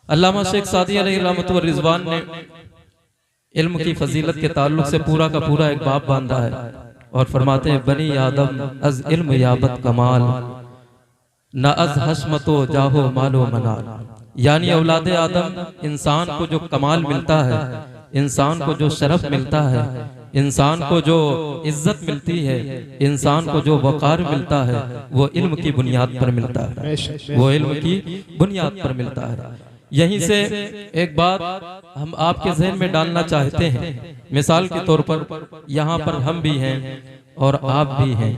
अल्लामा शेख सादी अलैहि रहमत व रिजवान ने इल्म की फजीलत के ताल्लुक से पूरा का पूरा एक बाब बांधा है और फरमाते हैं बनी आदम अज इल्म याबत कमाल न अज हशमतो जाहो मालो मनाल। यानी औलादे आदम इंसान को जो कमाल मिलता है, इंसान को जो शरफ मिलता है, इंसान को जो इज्जत मिलती है, इंसान को जो वक़ार मिलता है, वो इल्म की बुनियाद पर मिलता है, वो इल्म की बुनियाद पर मिलता है। यहीं से एक बात हम आपके ज़हन में डालना चाहते हैं। मिसाल के तौर पर यहाँ पर हम भी हैं और आप भी हैं।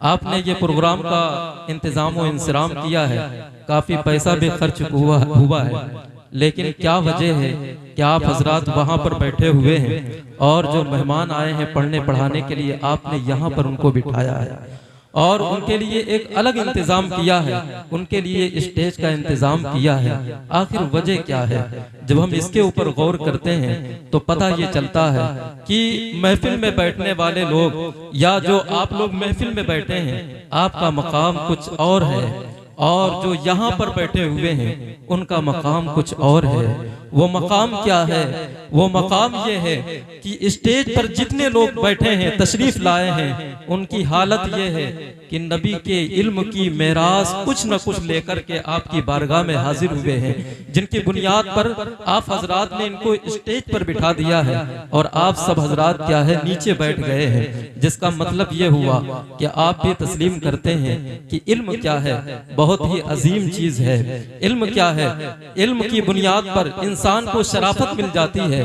आपने ये प्रोग्राम का इंतज़ाम व इंसराम किया है, काफ़ी पैसा भी खर्च हुआ है, लेकिन क्या वजह है कि आप हजरात वहाँ पर बैठे हुए हैं और जो मेहमान आए हैं पढ़ने पढ़ाने के लिए, आपने यहाँ पर उनको बिठाया है और उनके लिए एक अलग इंतजाम किया है, उनके लिए स्टेज का इंतजाम किया है। आखिर वजह क्या है? जब हम इसके ऊपर गौर करते हैं तो पता ये चलता है कि महफिल में बैठने वाले लोग या जो आप लोग महफिल में बैठे हैं, आपका मकाम कुछ और है और जो यहाँ पर बैठे हुए हैं उनका मकाम कुछ और है। वो मकाम क्या है? वो मकाम ये है कि स्टेज पर जितने लोग बैठे हैं, तशरीफ लाए हैं, उनकी हालत ये है कि नबी के इल्म की मेरास कुछ न कुछ लेकर के आपकी बारगाह में हाजिर हुए हैं, जिनकी बुनियाद पर आप हजरात ने इनको स्टेज पर बिठा दिया है और आप सब हजरात क्या है नीचे बैठ गए हैं। जिसका मतलब ये हुआ कि आप भी तस्लीम करते हैं कि इल्म क्या है, बहुत ही अजीम चीज है। इल्म क्या है? इल्म की बुनियाद पर इंसान को शराफत मिल जाती है,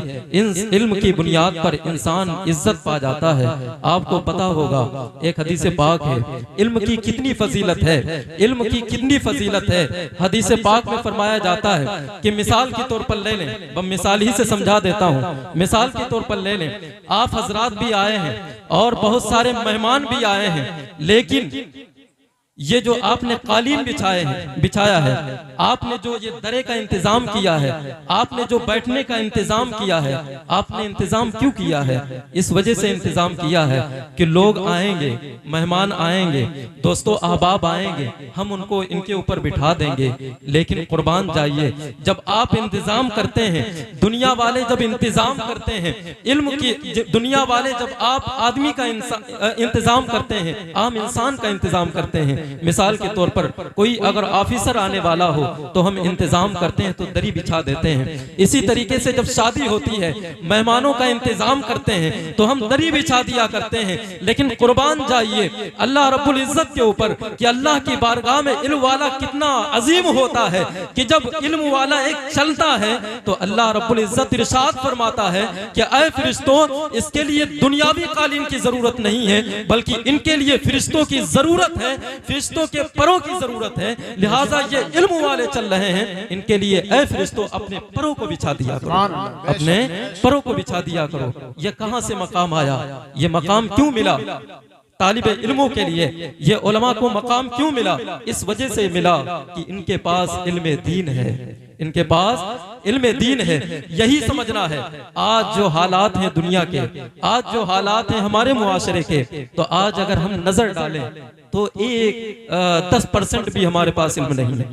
इल्म की बुनियाद पर इंसान इज्जत पा जाता है। आपको पता होगा एक हदीस पाक है, इल्म की कितनी फजीलत है, इल्म की कितनी फजीलत है। हदीस पाक में फरमाया जाता है कि मिसाल के तौर पर ले लें, मैं मिसाल ही से समझा देता हूँ। मिसाल के तौर पर ले लें, आप हजरात भी आए हैं और बहुत सारे मेहमान भी आए हैं, लेकिन ये जो आपने कालीन बिछाया है, आपने जो ये दरे का इंतजाम किया है, आपने जो बैठने का इंतजाम किया है, आपने इंतजाम क्यों किया है? इस वजह से इंतजाम किया है कि लोग आएंगे, मेहमान आएंगे, दोस्तों अहबाब आएंगे, हम उनको इनके ऊपर बिठा देंगे। लेकिन कुर्बान जाइए, जब आप इंतजाम करते हैं, दुनिया वाले जब इंतजाम करते हैं, इल्म की दुनिया वाले जब आप आदमी का इंतजाम करते हैं, आम इंसान का इंतजाम करते हैं। मिसाल के तौर पर कोई अगर ऑफिसर आने वाला हो तो हम इंतजाम करते हैं तो दरी बिछा देते हैं। इसी तरीके से जब शादी होती है, मेहमानों का इंतजाम करते हैं तो हम दरी बिछा दिया करते हैं। लेकिन कुर्बान जाइए अल्लाह रब्बुल इज्जत के ऊपर कि अल्लाह की बारगाह में इल्म वाला कितना अजीम होता है कि जब इल्म वाला एक चलता है तो अल्लाह रब्बुल इज्जत इरशाद फरमाता है कि ऐ फरिश्तों, इसके लिए दुनियावी कालीन की जरूरत नहीं है, बल्कि इनके लिए फरिश्तों की जरूरत है, फरिश्तों के परों की जरूरत है। लिहाजा ये इल्म वाले चल रहे हैं, इनके लिए ऐ फरिश्तों अपने परों को बिछा दिया करो, अपने परों को बिछा दिया करो। ये कहां से मकाम आया? ये मकाम क्यों मिला तालिब इल्मों के लिए? ये उलमा को मकाम क्यों मिला? इस वजह से मिला कि इनके पास इल्म दीन है, इनके पास इल्म दीन है। यही समझना है। आज जो हालात हैं दुनिया के, आज जो हालात हैं हमारे मुआशरे के, तो आज अगर हम नजर डालें तो 10% भी हमारे पास इल्म नहीं है,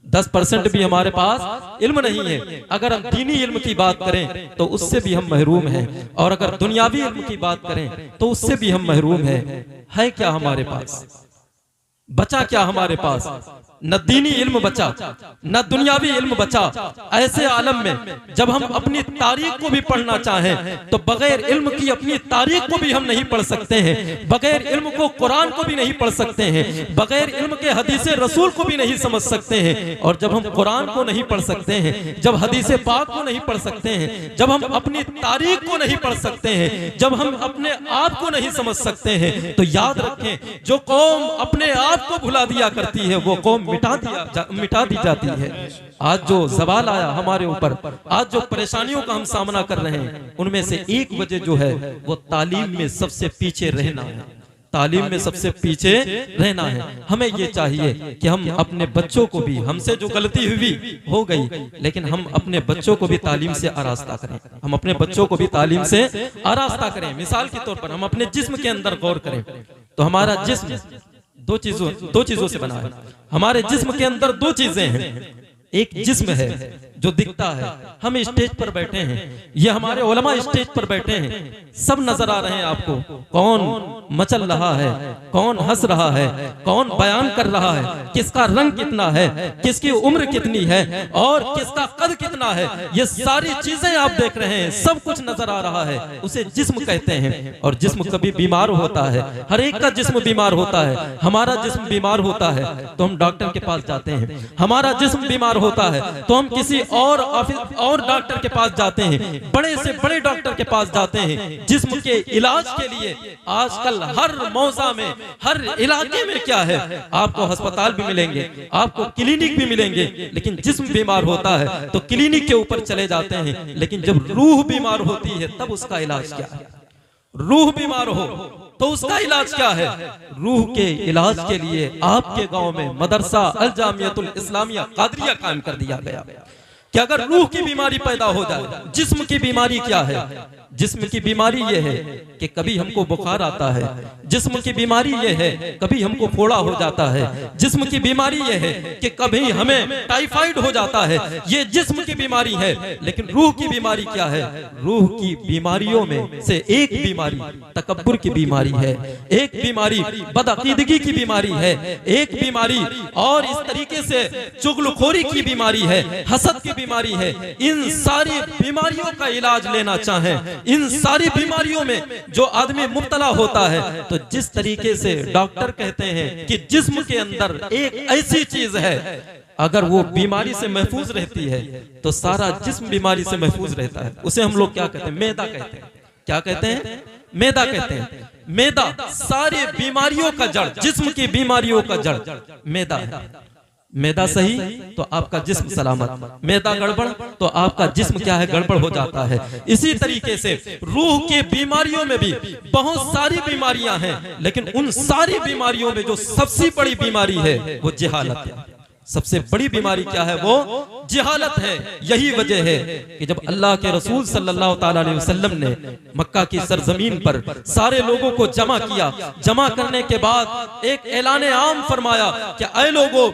10% भी हमारे पास इल्म नहीं है। अगर हम दीनी इल्म की बात करें तो उससे भी हम महरूम हैं, और अगर दुनियावी इल्म की बात करें तो उससे भी हम महरूम हैं। है क्या हमारे पास? बचा क्या हमारे पास? न दीनी इल्म बचा, न दुनियावी इल्म बचा। ऐसे आलम में जब हम अपनी तारीख को भी पढ़ना चाहें तो बगैर इल्म की अपनी तारीख को भी हम नहीं पढ़ सकते हैं, बगैर इल्म को कुरान को भी नहीं पढ़ सकते हैं, बगैर इल्म के हदीस रसूल को भी नहीं समझ सकते हैं। और जब हम कुरान को नहीं पढ़ सकते हैं, जब हदीस पाक को नहीं पढ़ सकते हैं, जब हम अपनी तारीख को नहीं पढ़ सकते हैं, जब हम अपने आप को नहीं समझ सकते हैं, तो याद रखें जो कौम अपने आप को भुला दिया करती है वो कौम मिटा दी जाती है। आज जो सवाल आया हमारे ऊपर, आज जो परेशानियों का हम सामना कर रहे हैं, उनमें से एक वजह जो है वो तालीम में सबसे पीछे रहना है। तालीम में सबसे पीछे रहना है। हमें ये चाहिए कि हम अपने बच्चों को भी, हमसे जो गलती हुई हो गई, लेकिन हम अपने बच्चों को भी तालीम से आरास्ता करें, हम अपने बच्चों को भी तालीम से आरास्ता करें। मिसाल के तौर पर हम अपने जिस्म के अंदर गौर करें तो हमारा जिस्म दो चीजों से बना है। हमारे जिस्म के अंदर दो चीजें हैं, एक जिस्म है जो दिखता है। हम स्टेज पर बैठे हैं, ये हमारे उलमा स्टेज पर बैठे हैं, सब नजर आ रहे हैं आपको, कौन मचल रहा है, कौन हंस रहा है, कौन बयान कर रहा है, किसका रंग कितना है, किसकी उम्र कितनी है और किसका कद कितना है, ये सारी चीजें आप देख रहे हैं, सब कुछ नजर आ रहा है। उसे जिस्म कहते हैं। और जिस्म कभी बीमार होता है, हर एक का जिस्म बीमार होता है। हमारा जिस्म बीमार होता है तो हम डॉक्टर के पास जाते हैं, हमारा जिस्म बीमार होता है तो हम किसी और डॉक्टर के पास जाते हैं, बड़े से बड़े डॉक्टर के पास जाते हैं जिस्म के इलाज के लिए। आजकल हर मौजा में, हर इलाके में क्या है, आपको अस्पताल भी मिलेंगे, आपको क्लिनिक भी मिलेंगे, लेकिन जिस्म बीमार होता है तो क्लिनिक के ऊपर चले जाते हैं। लेकिन जब रूह बीमार होती है तब उसका इलाज क्या है? रूह बीमार हो तो उसका इलाज क्या है? रूह के इलाज के लिए आपके गांव में मदरसा अल जामियतुल इस्लामिया कादरिया कायम कर दिया गया कि अगर रूह की बीमारी पैदा हो जाए, जिस्म की बीमारी क्या है? जिस्म की बीमारी यह है कि कभी हमको बुखार आता है, जिस्म की बीमारी यह है कभी हमको फोड़ा हो जाता है, जिस्म की बीमारी यह है कि कभी हमें टाइफाइड हो जाता है, ये जिस्म की बीमारी है। लेकिन रूह की बीमारी क्या है? रूह की बीमारियों में से एक बीमारी तकब्बुर की बीमारी है, एक बीमारी बदअकीदगी की बीमारी है, एक बीमारी और इस तरीके से चुगलखोरी की बीमारी है, हसद की बीमारी है। इन सारी बीमारियों का इलाज लेना चाहें, इन सारी बीमारियों में जो आदमी मुब्तला होता है, तो जिस तरीके से डॉक्टर कहते हैं कि जिस्म के अंदर एक ऐसी चीज है, अगर वो बीमारी से महफूज रहती है तो सारा जिस्म बीमारी से महफूज रहता है। उसे हम लोग क्या कहते हैं? मैदा कहते हैं। क्या कहते हैं? मैदा कहते हैं। मैदा सारी बीमारियों का जड़, जिस्म की बीमारियों का जड़ मैदा है। मैदा सही तो आपका जिस्म सलामत, मैदा गड़बड़ तो आपका जिस्म क्या है? गड़बड़ हो जाता है। इसी तरीके से रूह के बीमारियों में भी बहुत सारी बीमारियां हैं, लेकिन उन सारी बीमारियों में जो सबसे बड़ी बीमारी है वो जिहालत है। सबसे बड़ी बीमारी क्या है? वो जिहालत है। यही वजह है कि जब अल्लाह के रसूल सल्लल्लाहु अलैहि वसल्लम ने मक्का की सरजमीन पर सारे लोगों को जमा किया, जमा करने के बाद एक ऐलान आम फरमाया कि ऐ लोगों,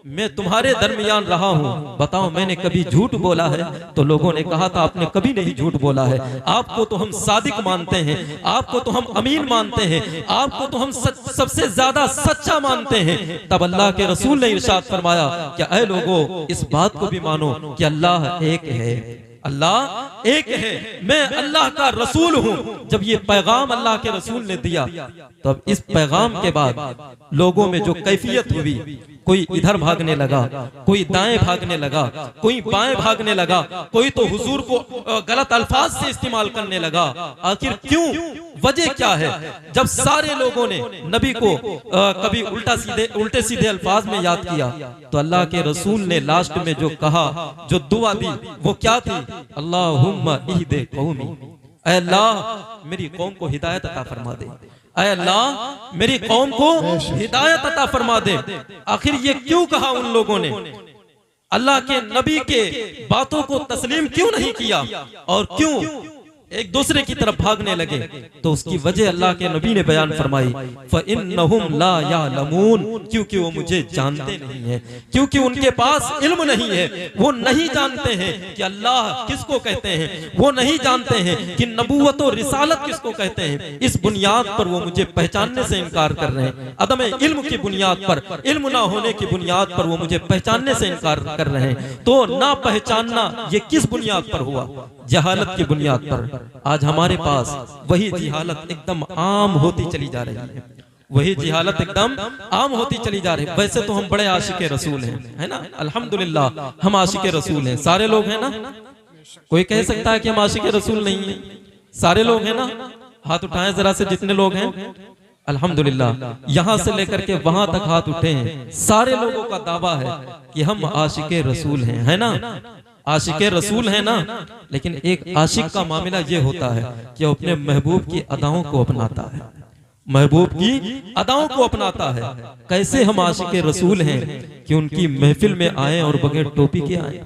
मैं तुम्हारे दरमियान रहा हूं, बताओ मैंने कभी झूठ बोला है? तो लोगों ने कहा था आपने कभी नहीं झूठ बोला है, आपको तो हम सादिक मानते हैं, आपको तो हम अमीन मानते हैं, आपको तो हम सबसे ज्यादा सच्चा मानते हैं। तब अल्लाह के रसूल ने इरशाद फरमाया कि ऐ लोगों, इस बात को भी मानो कि अल्लाह एक है, अल्लाह एक है, मैं अल्लाह का रसूल हूं। जब ये पैगाम अल्लाह के रसूल ने दिया, तब इस पैगाम के बाद लोगों में जो कैफियत हुई, कोई इधर भागने लगा, कोई दाएं भागने लगा, कोई बाएं भागने लगा, कोई तो हुजूर को गलत अल्फाज से इस्तेमाल करने लगा। आखिर क्यों? वजह क्या है? जब सारे लोगों ने नबी को कभी उल्टे सीधे अल्फाज में याद किया, तो अल्लाह के रसूल ने लास्ट में जो कहा, जो दुआ दी, वो क्या थी? अल्लाहुम्मा इहदे कौमी, ऐ अल्लाह मेरी कौम को हिदायत अता फरमा दे, ऐ अल्लाह मेरी कौम को हिदायत अता फरमा दे। आखिर ये क्यों कहा उन लोगों ने? अल्लाह के नबी के बातों को तस्लीम क्यों नहीं किया और क्यों एक दूसरे की तरफ भागने लगे? तो उसकी वजह अल्लाह के नबी ने बयान फरमाई, फ़इन्नहुम ला यालमून, क्योंकि वो मुझे जानते नहीं है, क्योंकि उनके पास इल्म नहीं है। वो नहीं जानते हैं कि अल्लाह किसको कहते हैं, वो नहीं जानते हैं कि नबूवत और रिसालत किसको कहते हैं। इस बुनियाद पर वो मुझे पहचानने से इनकार कर रहे हैं। अदम इल्म की बुनियाद पर, इल्म ना होने की बुनियाद पर वो मुझे पहचानने से इनकार कर रहे हैं। तो ना पहचानना ये किस बुनियाद पर हुआ? जहालत की बुनियाद पर। आज हमारे पास वही जिहालत एकदम आम होती चली जा रही है, वही जिहालत एकदम आम होती चली जा रही है। वैसे तो हम बड़े आशिक रसूल हैं, है ना? अल्हम्दुलिल्लाह हम आशिक रसूल हैं, सारे लोग हैं ना? कोई कह सकता है कि हम आशिक रसूल नहीं हैं? सारे लोग हैं ना? हाथ उठाएं जरा से जितने लोग हैं। अल्हम्दुलिल्लाह यहां से लेकर के वहां तक हाथ उठे हैं, सारे लोगों का दावा है कि हम आशिक रसूल हैं, है ना? आशिक रसूल है ना। लेकिन एक आशिक का मामला ये होता है कि वो अपने महबूब की अदाओं को अपनाता है, महबूब की अदाओं को अपनाता है। कैसे हम आशिक रसूल हैं कि उनकी महफिल में आए और बगैर टोपी के आए?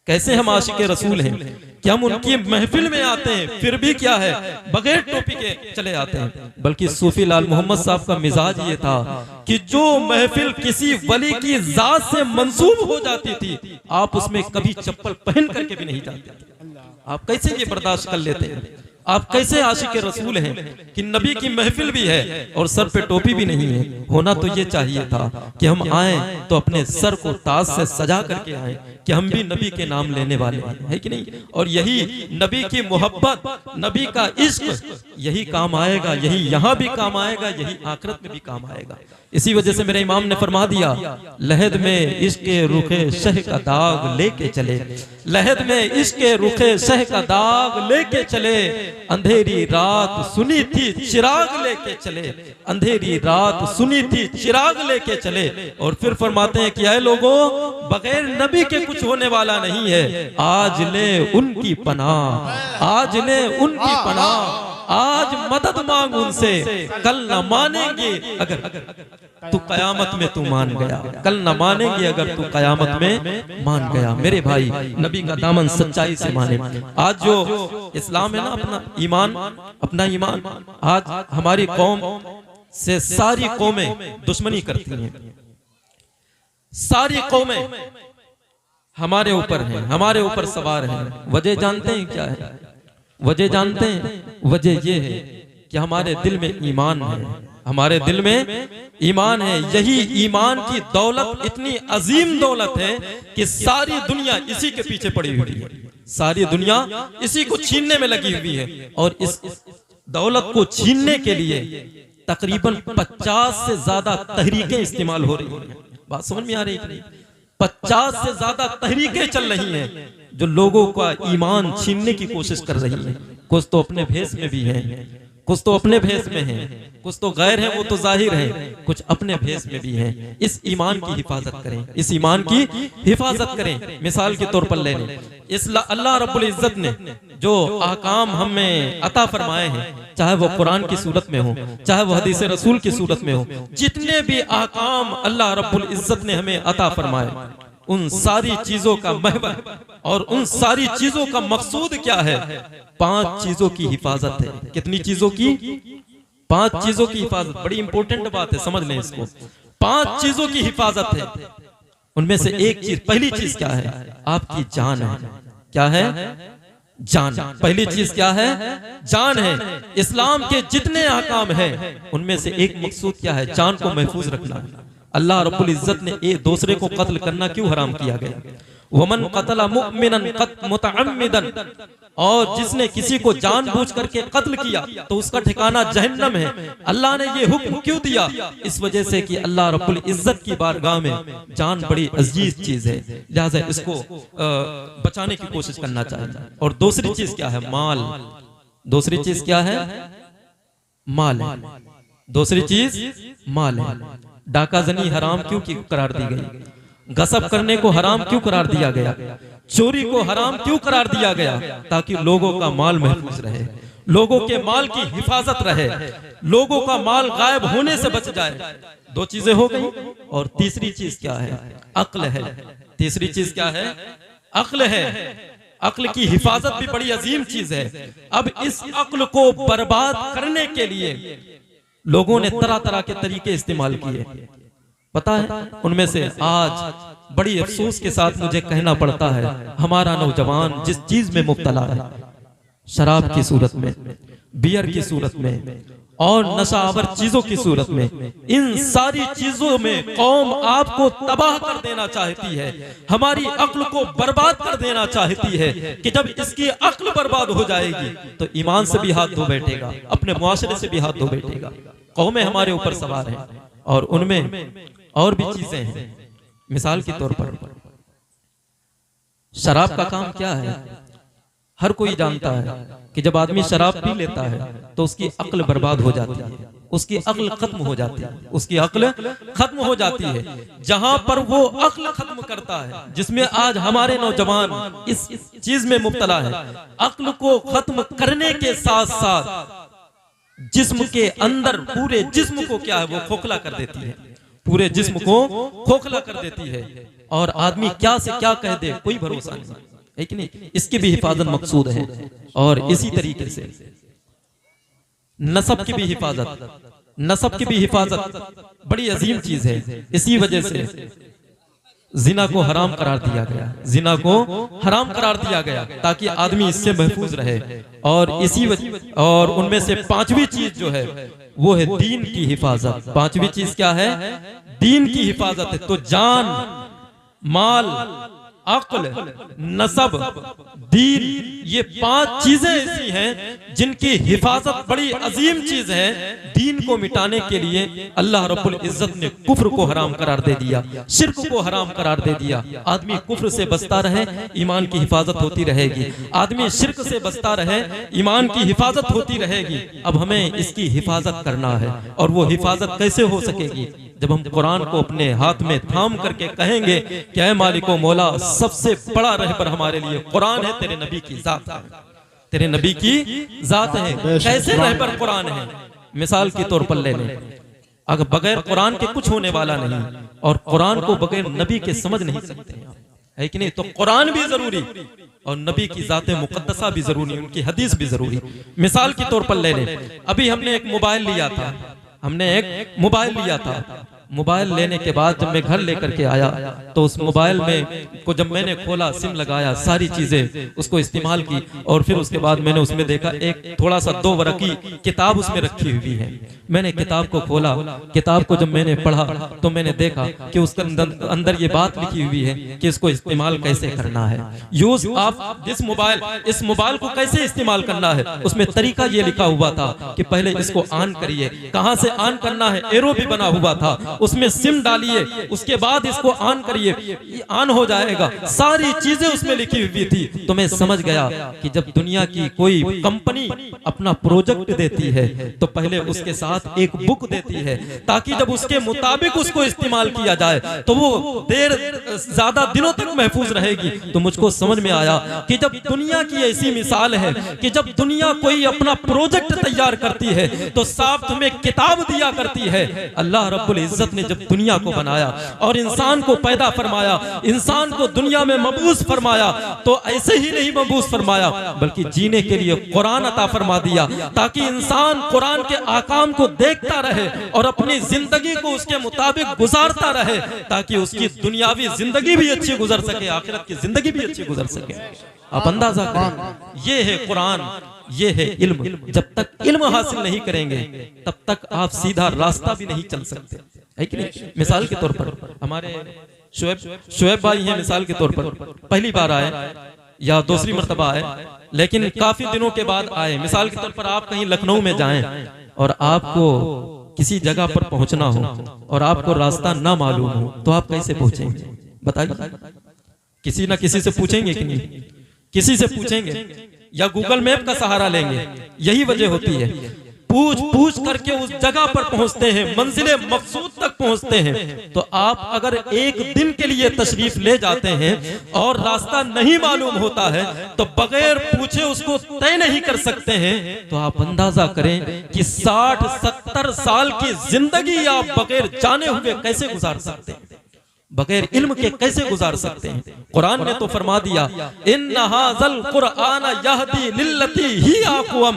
कैसे हम आशिक रसूल हैं कि हम उनकी महफिल में आते हैं फिर भी क्या है बगैर टोपी के चले आते हैं। बल्कि सूफी लाल मोहम्मद साहब का मिजाज ये था कि जो महफिल किसी वली की जात से मंसूब हो जाती थी आप उसमें कभी चप्पल पहन करके भी नहीं जाते थे। आप कैसे ये बर्दाश्त कर लेते हैं? आप कैसे आशिक रसूल हैं कि नबी की महफिल भी है और सर पे टोपी भी नहीं है? होना तो ये चाहिए था कि हम आए तो अपने सर को ताज से सजा करके आए कि हम भी नबी के नाम लेने वाले हैं, है कि नहीं? और यही नबी की मोहब्बत, नबी का इश्क यही काम आएगा, यही यहाँ भी काम आएगा, यही आखिरत में भी काम आएगा। इसी वजह से मेरे इमाम ने फरमा दिया, लहद में इश्क रुखे शह का दाग लेके चले, लहद में इश्क रुखे शह का दाग लेके चले, अंधेरी रात सुनी थी चिराग लेके चले, अंधेरी रात सुनी थी चिराग लेके चले। और फिर फरमाते हैं कि ऐ लोगों, बगैर नबी के कुछ होने वाला नहीं है, आज ले उनकी पनाह, आज ले उनकी पनाह, आज मदद मांग उनसे, कल न मानेंगे अगर तू कयामत में तू मान गया, कल न मानेंगे अगर तू कयामत में मान गया। मेरे भाई, नबी का दामन सच्चाई से माने। आज जो इस्लाम है ना, अपना ईमान आज हमारी कौम से सारी कौमें दुश्मनी करती हैं, सारी कौमें हमारे ऊपर हैं, हमारे ऊपर सवार हैं। वजह जानते हैं क्या है? वजह जानते हैं? वजह ये है कि हमारे दिल में ईमान है, हमारे दिल में ईमान है। यही ईमान की दौलत इतनी अजीम दौलत है कि सारी दुनिया इसी के पीछे पड़ी हुई है, सारी दुनिया इसी को छीनने में लगी हुई है। और इस दौलत को छीनने के लिए तकरीबन 50 से ज्यादा तहरीकें इस्तेमाल हो रही हैं। बात समझ में आ रही है? 50 से ज्यादा तहरीकें चल रही हैं जो लोगों का ईमान छीनने की कोशिश कर रही हैं। कुछ तो अपने भेष में भी हैं, कुछ तो अपने भेष में हैं, कुछ तो गैर हैं, वो तो जाहिर हैं, कुछ अपने भेष में भी हैं। इस ईमान की हिफाजत करें, इस ईमान की हिफाजत करें। मिसाल के तौर पर ले लें, अल्लाह रब्बुल इज्जत ने जो अहकाम हमें अता फरमाए हैं, चाहे वो कुरान की सूरत में हो, चाहे वो हदीस रसूल की सूरत में हो, जितने भी अहकाम अल्लाह रब्बुल इज्जत ने हमें अता फरमाए, उन सारी चीजों का महवर और उन सारी चीजों का मकसूद क्या है? 5 चीजों की हिफाजत है। कितनी चीजों की? 5 चीजों की हिफाजत। बड़ी इंपॉर्टेंट बात है, समझ लें इसको। 5 चीजों की हिफाजत है। उनमें से एक चीज, पहली चीज क्या है? आपकी जान है। क्या है? जान। पहली चीज क्या है? जान है। इस्लाम के जितने अहकाम हैं उनमें से एक मकसूद क्या है? जान को महफूज रखना। अल्लाह रब्बुल इज्जत ने एक दूसरे को कत्ल करना क्यों हराम किया गया? वमन कतला मुमिनन मुतअम्मिदन, और जिसने किसी को जानबूझ करके कत्ल किया तो उसका ठिकाना जहन्नम है। अल्लाह ने ये हुक्म क्यों दिया? इस वजह से कि अल्लाह रब्बुल इज्जत की बारगाह में जान बड़ी अजीज चीज है, लिहाजा इसको बचाने की कोशिश करना चाहिए। और दूसरी चीज क्या है? माल। दूसरी चीज क्या है? माल है। दूसरी चीज माल है। डाका जनी हराम क्यों करार दी गई? गसब करने को हराम क्यों करार दिया गया? चोरी को हराम क्यों करार दिया गया? ताकि लोगों का माल महफूज रहे, लोगों के माल की हिफाजत रहे, लोगों का माल गायब होने से बच जाए। 2 चीजें हो गई। और तीसरी चीज क्या है? अक्ल है। तीसरी चीज क्या है? अक्ल है। अक्ल की हिफाजत भी बड़ी अजीम चीज है। अब इस अक्ल को बर्बाद करने के लिए लोगों ने तरह तरह के तरीके इस्तेमाल किए। पता है, उनमें से आज बड़ी अफसोस के साथ मुझे कहना पड़ता है, हमारा नौजवान जिस चीज में मुब्तला है, शराब की सूरत में, बियर की सूरत में और नशावर चीजों की सूरत में, इन सारी चीजों में कौम आपको तबाह कर देना चाहती है, हमारी अक्ल को बर्बाद कर देना चाहती है कि जब इसकी अक्ल बर्बाद हो जाएगी तो ईमान से भी हाथ धो बैठेगा, अपने मुआशरे से भी हाथ धो बैठेगा। कौमें हमारे ऊपर सवार हैं और उनमें और भी चीजें हैं। मिसाल के तौर पर शराब का काम क्या है? हर कोई जानता है कि जब आदमी शराब पी लेता है तो उसकी अक्ल बर्बाद हो जाती है, उसकी अक्ल खत्म हो जाती है, उसकी अक्ल खत्म हो जाती है। जहां पर वो अक्ल खत्म करता है, जिसमें आज हमारे नौजवान इस चीज में मुब्तला है, अक्ल को खत्म करने के साथ साथ जिस्म के अंदर पूरे जिस्म को क्या है? वो खोखला कर देती है, पूरे जिस्म को खोखला कर देती है। और आदमी क्या से क्या कह दे, कोई भरोसा नहीं। है कि नहीं, इसकी भी हिफाजत मकसूद है। और इसी तरीके से नसब की भी हिफाजत, नसब की भी हिफाजत बड़ी अजीम चीज है। इसी वजह से जिना को हराम करार दिया गया, जिना को हराम करार दिया गया ताकि आदमी इससे महफूज रहे। और इसी वजह, और उनमें से पांचवी चीज जो है वो है दीन की हिफाजत। पांचवी चीज क्या है? दीन की हिफाजत है। तो जान, माल, अक्ल, नसब, दीन, ये पांच चीजें ऐसी हैं जिनकी हिफाजत बड़ी अजीम चीज है। दीन को मिटाने के लिए अल्लाह रब्बुल इज्जत ने कुफ्र को हराम करार दे दिया, शिर्क को हराम करार दे दिया। आदमी कुफ्र से बचता रहे, ईमान की हिफाजत होती रहेगी। आदमी शिर्क से बचता रहे, ईमान की हिफाजत होती रहेगी। अब हमें इसकी हिफाजत करना है। और वो हिफाजत कैसे हो सकेगी? जब हम कुरान को अपने हाथ में थाम करके कहेंगे कि ऐ मालिको मौला, सबसे बड़ा रहबर हमारे लिए कुरान है, तेरे नबी की जात है, तेरे नबी की जात है। कैसे रहबर कुरान है? मिसाल के तौर पर ले लें, अगर बगैर कुरान के कुछ होने वाला नहीं, और कुरान को बगैर नबी के समझ नहीं सकते, है कि नहीं? तो कुरान भी जरूरी और नबी की जाते मुकद्दसा भी जरूरी, उनकी हदीस भी जरूरी। मिसाल के तौर पर ले लें, अभी हमने एक मोबाइल लिया था, हमने एक मोबाइल लिया था। मोबाइल लेने के बाद जब मैं घर लेकर के आया तो उस मोबाइल में को जब मैंने खोला, सिम लगाया, सारी चीजें उसको इस्तेमाल की, और फिर उसके बाद मैंने उसमें देखा एक थोड़ा सा 2 वरक़ी किताब उसमें रखी हुई है। मैंने किताब को खोला, किताब को जब मैंने पढ़ा तो मैंने देखा कि उसके अंदर ये बात लिखी हुई है कि इसको इस्तेमाल कैसे करना है। यूज आप इस मोबाइल को कैसे इस्तेमाल करना है, उसमें तरीका ये लिखा हुआ था कि पहले इसको ऑन करिए, कहां से ऑन करना है, एरो भी बना हुआ था, उसमें सिम डालिए, उसके बाद इसको ऑन करिए, ऑन हो जाएगा। सारी चीजें उसमें लिखी हुई थी। तो मैं समझ गया कि जब दुनिया की कोई कंपनी अपना प्रोजेक्ट देती है तो पहले उसके साथ एक बुक देती है, ताकि जब उसके मुताबिक उसको इस्तेमाल किया जाए तो वो ज्यादा दिनों तक महफूज रहेगी। तो मुझको समझ में आया कि जब दुनिया की ऐसी मिसाल है कि जब दुनिया कोई अपना प्रोजेक्ट तैयार करती है तो साथ में किताब दिया करती है। अल्लाह रब्बुल इज्जत ने जब दुनिया को बनाया और इंसान को पैदा फरमाया, इंसान को दुनिया में मबूस फरमाया, तो ऐसे ही नहीं मबूस फरमाया बल्कि जीने के लिए कुरान अता फरमा दिया, ताकि इंसान कुरान के आकाम को देखता रहे और अपनी जिंदगी को उसके मुताबिक गुजारता रहे, ताकि उसकी दुनियावी जिंदगी भी अच्छी गुजर सके, आखिरत की जिंदगी भी अच्छी गुजर सके। आप अंदाजा करें, ये है कुरान, ये है इल्म। जब तक इल्म हासिल नहीं करेंगे तब तक आप सीधा रास्ता भी नहीं चल सकते, है कि नहीं? मिसाल के तौर पर हमारे शुएब भाई हैं, मिसाल के तौर पर पहली बार आए या दूसरी मर्तबा आए, लेकिन काफी दिनों के बाद आए। मिसाल के तौर पर आप कहीं लखनऊ में जाएं और आपको किसी जगह पर पहुंचना हो और आपको रास्ता ना मालूम हो तो आप कैसे पहुंचेंगे? बताइए। किसी ना किसी से पूछेंगे कि नहीं? किसी से पूछेंगे या गूगल मैप का सहारा लेंगे। यही वजह होती है, पूछ करके उस जगह पर पहुंचते हैं, मंजिले मकसूद तक पहुंचते हैं। तो आप अगर एक दिन के लिए तशरीफ ले जाते हैं और रास्ता नहीं मालूम होता है तो बगैर पूछे उसको तय नहीं कर सकते हैं। तो आप अंदाजा करें कि 60-70 साल की जिंदगी आप बगैर जाने हुए कैसे गुजार सकते हैं, बगैर इल्म के कैसे गुजार सकते हैं? कुरान ने तो फरमा दिया, इन्ना हाज़ल कुरआन यहदी लिल्लती ही अक़वम,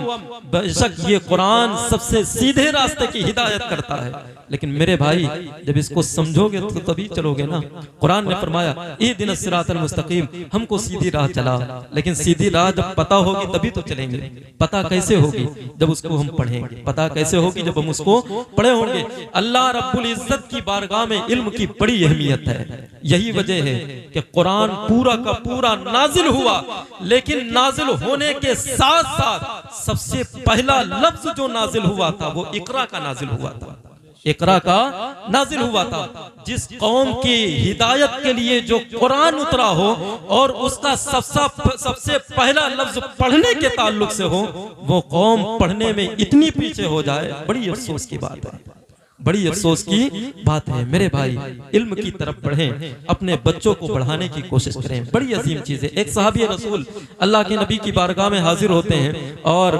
बेशक ये कुरान सबसे सीधे रास्ते की हिदायत करता है। लेकिन मेरे भाई, जब इसको समझोगे तो तभी चलोगे ना। कुरान ने फरमाया इहदिनस सिरातल मुस्तकीम, हमको सीधी राह चला। लेकिन सीधी राह जब पता होगी तभी तो चलेंगे। पता कैसे होगी? जब उसको हम पढ़ेंगे। पता कैसे होगी? जब हम उसको पढ़े होंगे। अल्लाह रब्बुल इज्जत की बारगाह में इल्म की बड़ी अहमियत है। यही वजह है कि कुरान पूरा का पूरा नाजिल हुआ, लेकिन नाजिल होने के साथ साथ सबसे पहला लफ्ज जो नाजिल हुआ था वो इकरा का नाजिल हुआ था। इकरा का नाजिल हुआ था। जिस कौम की हिदायत के लिए जो कुरान उतरा हो और उसका सबसे पहला लफ्ज पढ़ने के ताल्लुक से हो, वो कौम पढ़ने में इतनी पीछे हो जाए, बड़ी अफसोस की बात है। बड़ी अफसोस की बात है मेरे भाई, इल्म की तरफ बढ़ें, अपने बच्चों को बढ़ाने की कोशिश करें, बड़ी अजीम चीज है। एक सहाबी रसूल अल्लाह के नबी की बारगाह में हाजिर होते हैं और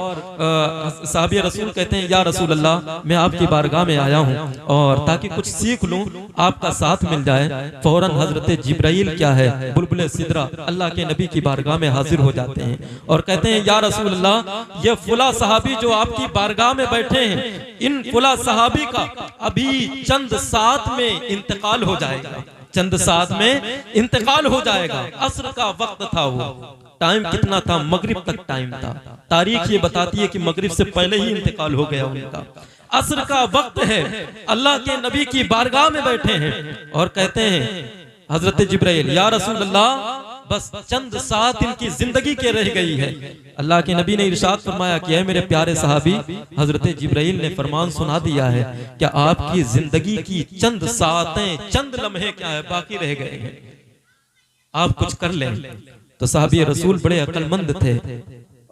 सहाबी रसूल कहते हैं, या रसूल अल्लाह, मैं आपकी बारगाह में आया हूँ और ताकि कुछ सीख लूं, आपका साथ मिल जाए। फौरन हजरत जिब्राइल क्या है, बुलबुल सिदरा अल्लाह के नबी की बारगाह में हाजिर हो जाते हैं और कहते हैं, या रसूल अल्लाह, ये फुला सहाबी जो आपकी बारगाह में बैठे हैं, इन फुला सहाबी का अभी चंद साथ में इंतकाल हो जाएगा, चंद साथ में इंतकाल हो जाएगा। असर का वक्त था, वो टाइम कितना था, मगरिब तक टाइम था। तारीख ये बताती है कि मगरिब से पहले ही इंतकाल हो गया उनका। असर का वक्त है, अल्लाह के नबी की बारगाह में बैठे हैं और कहते हैं हजरत जिब्राइल, या रसूल अल्लाह, बस चंद साथ इनकी जिंदगी के रह गई है। अल्लाह के नबी ने इरशाद फरमाया कि है मेरे प्यारे सहाबी, हजरत जिब्राइल ने फरमान सुना दिया है कि आपकी जिंदगी की चंद सातें, चंद लम्हे क्या है बाकी रह गए हैं, आप कुछ कर लें। तो सहाबी रसूल बड़े अक्लमंद थे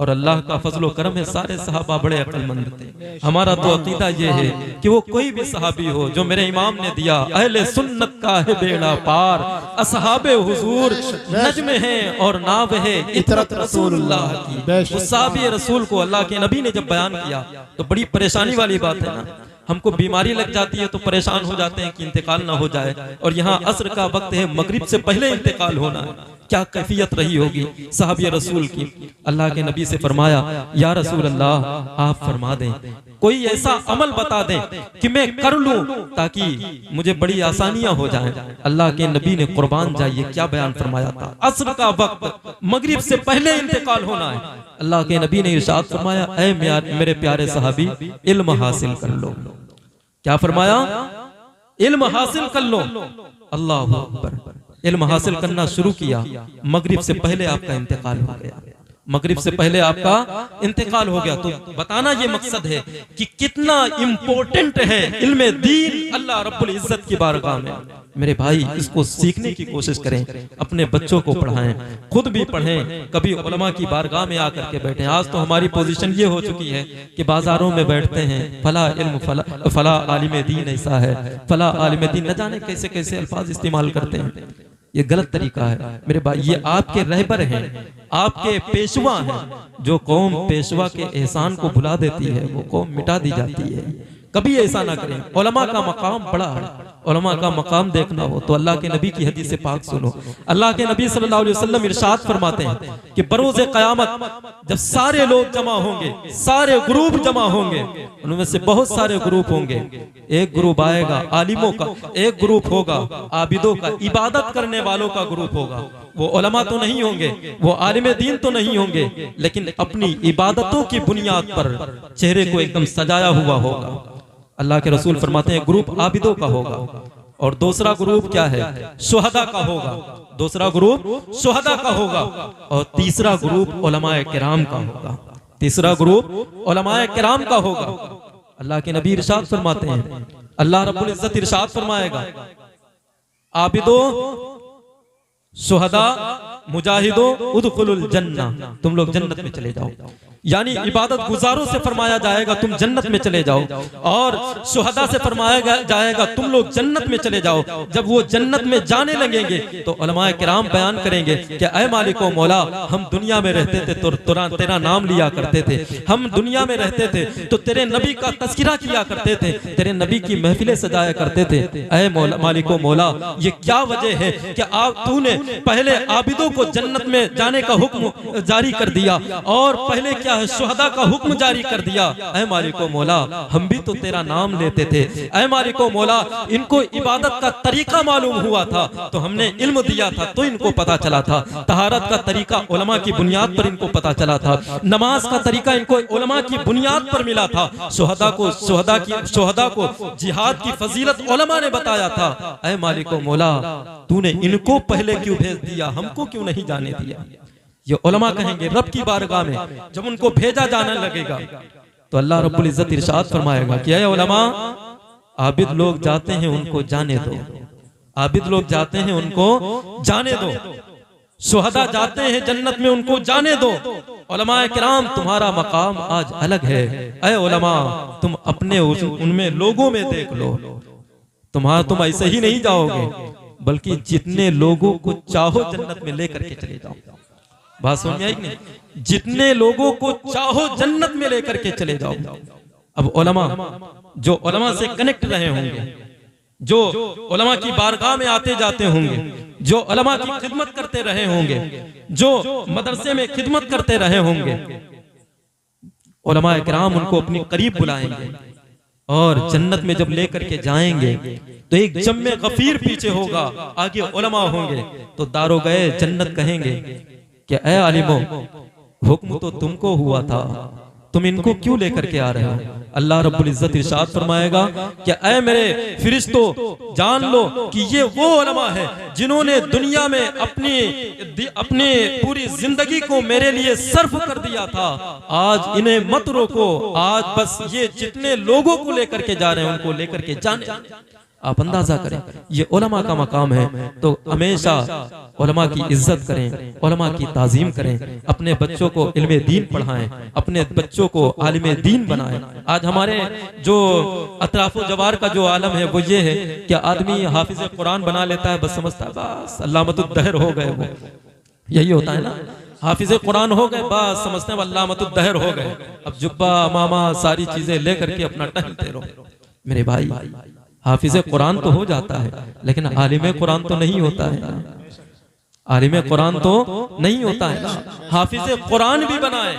और अल्लाह का फजलो करम है, सारे सहाबा बड़े अक्लमंद थे। हमारा तो अकीदा ये है कि वो कोई भी सहाबी हो जो मेरे इमाम ने दिया, अहले सुन्नत का है बेड़ा पार, असहाबे हुजूर नज्म है और नाव है इतरत रसूलुल्लाह की। उस सहाबी रसूल को अल्लाह के नबी ने जब बयान किया तो बड़ी परेशानी वाली बात है ना, हमको बीमारी लग जाती है तो परेशान हो जाते हैं कि इंतकाल ना हो जाए, और यहाँ असर का वक्त है, मगरिब से पहले इंतकाल होना है। क्या कैफियत रही होगी सहाबी रसूल की। अल्लाह के नबी से फरमाया, या रसूल अल्लाह, आप फरमा दें, कोई ऐसा अमल बता दें कि मैं कर लूं ताकि मुझे बड़ी आसानियां हो जाएं। अल्लाह के नबी ने कुर्बान जाइए क्या बयान फरमाया था, असर का वक्त, मगरिब से पहले इंतकाल होना है। अल्लाह के नबी ने इरशाद फरमाया, ऐ मेरे प्यारे सहाबी, इल्म हासिल कर लो। क्या फरमाया, इल्म हासिल कर लो। अल्लाह अकबर, इल्म हासिल करना शुरू किया, मगरिब से पहले आपका इंतकाल हो गया, मगरिब से पहले आपका इंतकाल हो गया। तो बताना ये मकसद है कि कितना इंपॉर्टेंट है इल्म दीन अल्लाह रब्बुल इज्जत की बारगाह में। मेरे भाई, इसको सीखने की कोशिश करें, अपने बच्चों को पढ़ाएं, खुद भी पढ़ें, कभी उलमा की बारगाह में आकर के बैठें। आज तो हमारी पोजीशन ये हो चुकी है कि बाजारों में बैठते हैं, फला इल्म फला आलिम दीन ऐसा है, फला आलिम दीन, न जाने कैसे कैसे अल्फाज इस्तेमाल करते हैं। ये गलत तरीका है मेरे भाई। ये आपके रहबर हैं, आपके पेशवा हैं। जो कौम पेशवा के एहसान को भुला देती है वो कौम मिटा दी जाती है। कभी ऐसा ना करें। उलमा का मकाम बड़ा है, उलमा का मकाम देखना हो तो अल्लाह के नबी की हदीस पाक सुनो। अल्लाह के नबी सल्लल्लाहु अलैहि वसल्लम इरशाद फरमाते हैं कि बरोज़े क़यामत जब सारे लोग जमा होंगे, सारे ग्रुप जमा होंगे, उनमें से बहुत सारे ग्रुप होंगे। एक ग्रुप आएगा आलिमों का, एक ग्रुप होगा आबिदों का, इबादत करने वालों का ग्रुप होगा। वो उलमा तो नहीं होंगे, वो आलिम दीन तो नहीं होंगे, लेकिन अपनी इबादतों की बुनियाद पर चेहरे को एकदम सजाया हुआ होगा। अल्लाह के रसूल फरमाते हैं ग्रुप आबिदों का होगा, और दूसरा ग्रुप क्या है, शुहदा का होगा। दूसरा ग्रुप शुहदा का होगा, और तीसरा ग्रुप उलमाए किराम का होगा। तीसरा ग्रुप उलमाए किराम का होगा। अल्लाह के नबी इरशाद फरमाते हैं, अल्लाह रब्बुल इज्जत इरशाद फरमाएगा, आबिदों, शुहदा, मुजाहिदों, उदखुलुल जन्ना, तुम लोग जन्नत में चले जाओ। यानी इबादत गुजारों से फरमाया जाएगा तुम जन्नत में चले जाओ, और शुहदा से फरमाया जाएगा तुम लोग जन्नत में चले जाओ। जब वो जन्नत में जाने लगेंगे तो उलमाए किराम बयान करेंगे कि ऐ मालिक व मौला, हम दुनिया में रहते थे तो तेरा नाम लिया करते थे, हम दुनिया में रहते थे तो तेरे नबी का तज़किरा किया करते थे, तेरे नबी की महफिलें सजाया करते थे। ऐ मालिक व मौला, ये क्या वजह है कि आप तूने पहले आबिदों को जन्नत में जाने का हुक्म जारी कर दिया और पहले क्या है, शुहदा का हुक्म जारी कर दिया। ऐ मालिको मौला, हम भी तो तेरा नाम लेते थे। ऐ मालिको मौला, इनको इबादत का तरीका मालूम हुआ था तो हमने इल्म दिया था तो इनको पता चला था। तहारत का तरीका उलमा की बुनियाद पर इनको पता चला था। नमाज का तरीका इनको उलमा की बुनियाद पर मिला था। शुहदा को जिहाद की फजीलत उलमा ने बताया था। ऐ मालिको मौला, तूने इनको पहले क्यों भेज दिया, हमको क्यों नहीं जाने दिया। ये उलमा कहेंगे रब की बारगाह में जब उनको भेजा जाने लगेगा तो अल्लाह रब्बुल इज्जत इरशाद फरमाएगा कि ऐ उलमा, आबिद लोग जाते हैं उनको जाने दो, आबिद लोग जाते हैं उनको जाने दो, शुहदा जाते हैं जन्नत में, उनको जाने दो। उलमाए किराम तुम्हारा मकाम आज अलग है। ऐ उलमा, तुम अपने उनमें लोगों में देख लो, तुम ऐसे ही नहीं जाओगे, बल्कि जितने लोगों को चाहो जन्नत में लेकर के चले जाओ। बात समझ में आई नहीं? जितने लोगों को चाहो जन्नत में लेकर के चले जाओ। अब उलमा, जो उलमा से कनेक्ट रहे होंगे, जो उलमा की बारगाह में आते जाते होंगे, जो उलमा की खिदमत करते रहे होंगे, जो मदरसे में खिदमत करते रहे होंगे, उलमा इकराम उनको अपने करीब बुलाएंगे और जन्नत में जब लेकर के जाएंगे तो एक जम्मे गफीर पीछे होगा, आगे उलमा होंगे, तो दारो गए जन्नत कहेंगे कि ऐ आलिमो, हुक्म तो तुमको हुआ था, तुम इनको क्यों लेकर के आ रहे हो? अल्लाह रब्बुल इज्जत इरशाद फरमाएगा कि ऐ मेरे फरिश्तों, जान लो कि ये वो उलमा है जिन्होंने दुनिया में अपनी पूरी जिंदगी को मेरे लिए सर्फ कर दिया था। आज इन्हें मत रोको, आज बस ये जितने लोगों को लेकर के जा रहे हैं उनको लेकर के जाने। आप अंदाजा करें, ये उलमा का मकाम है। तो हमेशा उलमा की इज्जत करें, उलमा की ताजीम करें, अपने बच्चों को इल्मे दीन पढ़ाएं, अपने बच्चों को आलिमे दीन बनाएं। आज हमारे जो अतराफो जवार का जो आलम है वो ये है कि आदमी हाफिज कुरान बना लेता है, बस समझता है बस अल्लामतुद्दहर हो गए। वो यही होता है ना, हाफिज कुरान हो गए, बस समझते हैं अल्लामतुद्दहर हो गए। अब जुब्बा मामा सारी चीजें लेकर के अपना टहलते रहो। मेरे भाई, हाफिज कुरान तो हो जाता है, लेकिन आलिम कुरान तो नहीं होता है ना। आलिम कुरान तो नहीं होता है ना। हाफिज कुरान भी बनाए,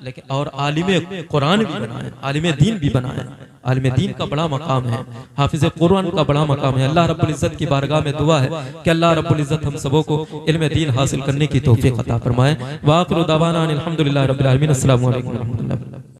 लेकिन और आलिम कुरान भी बनाए, आलिम दीन भी बनाए। आलिम दीन का बड़ा मकाम है, हाफिज कुरान का बड़ा मकाम है। अल्लाह रब्बुल इज्जत की बारगाह में दुआ है कि अल्लाह रब्बुल इज्जत हम सबों को इल्म दीन हासिल करने की तौफीक अता फरमाए। व आखिरु दावाना अनिल हम्दुलिल्लाहि रब्बिल आलमीन। अस्सलामु अलैकुम व रहमतुल्लाहि।